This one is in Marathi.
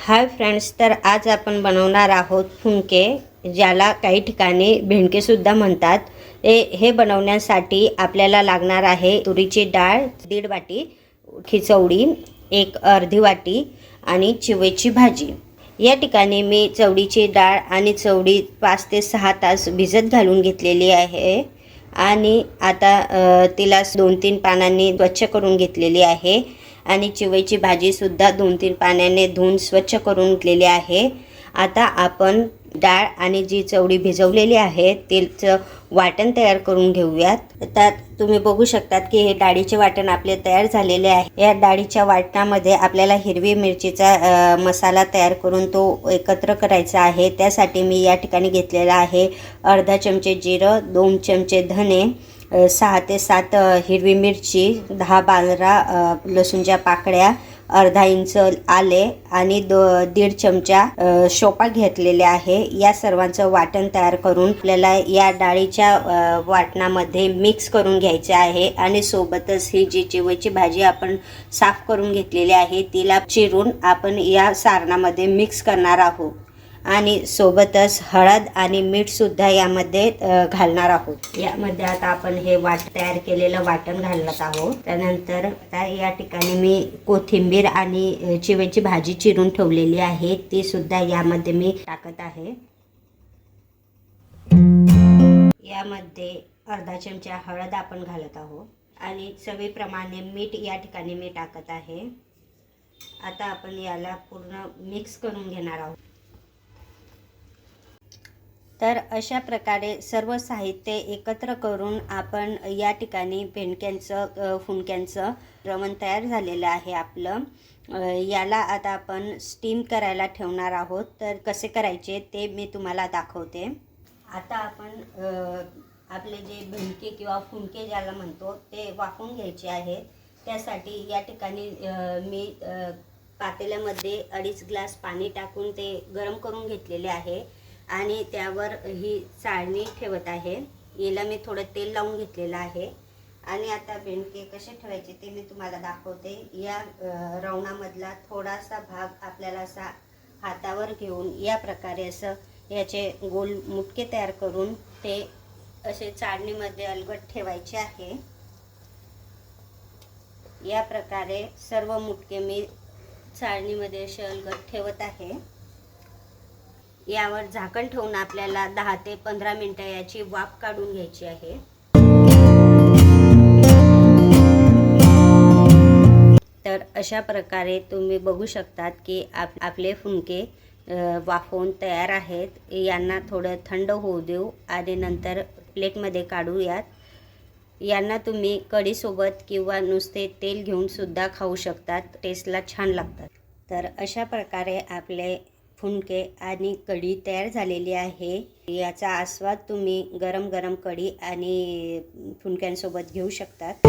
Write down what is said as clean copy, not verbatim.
हाय फ्रेंड्स, तर आज आपण बनवणार आहोत फुंके, ज्याला काही ठिकाणी भेंडकेसुद्धा म्हणतात. हे बनवण्यासाठी आपल्याला लागणार आहे तुरीची डाळ 1.5 वाटी, खिचवडी 1 अर्धी वाटी आणि चिवईची भाजी. या ठिकाणी मी चवडीची डाळ आणि चवडी 5 ते 6 तास भिजत घालून घेतलेली आहे आणि आता तिला 2-3 पानांनी स्वच्छ करून घेतलेली आहे आणि चिवईची भाजीसुद्धा 2-3 पाण्याने धुवून स्वच्छ करून घेतलेली आहे. आता आपण डाळ आणि जी चवडी भिजवलेली आहे तिचं वाटण तयार करून घेऊयात. त्यात तुम्ही बघू शकतात की हे डाळीचे वाटण आपले तयार झालेले आहे. या डाळीच्या वाटणामध्ये आपल्याला हिरवी मिरचीचा मसाला तयार करून तो एकत्र करायचा आहे. त्यासाठी मी या ठिकाणी घेतलेला आहे अर्धा चमचे जिरं, 2 चमचे धने, 6 ते 7 हिरवी मिरची, 10-12 लसूणच्या पाकळ्या, अर्धा इंच आले आणि 1.5 चमचा शोपा घेतलेले आहे. या सर्वांचं वाटण तयार करून आपल्याला या डाळीच्या वाटणामध्ये मिक्स करून घ्यायचे आहे आणि सोबतच ही जी चिवईची भाजी आपण साफ करून घेतलेली आहे तिला चिरून आपण या सारणामध्ये मिक्स करणार आहोत आणि सोबतच हळद आणि मीठसुद्धा यामध्ये घालणार आहोत. यामध्ये आता आपण हे तयार केलेलं वाटण घालत आहोत. त्यानंतर आता या ठिकाणी मी कोथिंबीर आणि चिवईची भाजी चिरून ठेवलेली आहे, ती सुद्धा यामध्ये मी टाकत आहे. यामध्ये अर्धा चमचा हळद आपण घालत आहोत आणि चवीप्रमाणे मीठ या ठिकाणी मी टाकत आहे. आता आपण याला पूर्ण मिक्स करून घेणार आहोत. तर अशा प्रकारे सर्व साहित्य एकत्र करून आपण या ठिकाणी फुंक्यांचं रवण तयार झालेलं आहे आपलं. याला आता आपण स्टीम करायला ठेवणार आहोत. तर कसे करायचे ते मी तुम्हाला दाखवते. आता आपण आपले जे भेंडके किंवा फुंके ज्याला म्हणतो ते वाफवून घ्यायचे आहेत. त्यासाठी या ठिकाणी मी पातेल्यामध्ये 2.5 ग्लास पाणी टाकून ते गरम करून घेतलेले आहे आणि त्यावर ही चाळणी ठेवत आहे. याला मी थोडं तेल लावून घेतलेलं आहे आणि आता भेंडके कसे ठेवायचे ते मी तुम्हाला दाखवते. या रवणामधला थोडासा भाग आपल्याला असा हातावर घेऊन या प्रकारे असं याचे गोल मुटके तयार करून ते असे चाळणीमध्ये अलगद ठेवायचे आहे. या प्रकारे सर्व मुटके मी चाळणीमध्ये असे अलगद ठेवत आहे. यावर झाकण ठेवून आपल्याला 10 ते 15 मिनिटं याची वाफ काढून घ्यायची आहे. तर अशा प्रकारे तुम्ही बघू शकतात की आपले फुंके वाफवून तयार आहेत. यांना थोडं थंड होऊ देऊ आणि नंतर प्लेटमध्ये काढूयात. यांना तुम्ही कढीसोबत किंवा नुसते तेल घेऊन सुद्धा खाऊ शकतात. टेस्टला छान लागतात. तर अशा प्रकारे आपले फुंके आणि कढी तयार झालेली आहे. याचा आस्वाद तुम्ही गरम गरम कढी आणि फुंक्यांसोबत घेऊ शकतात.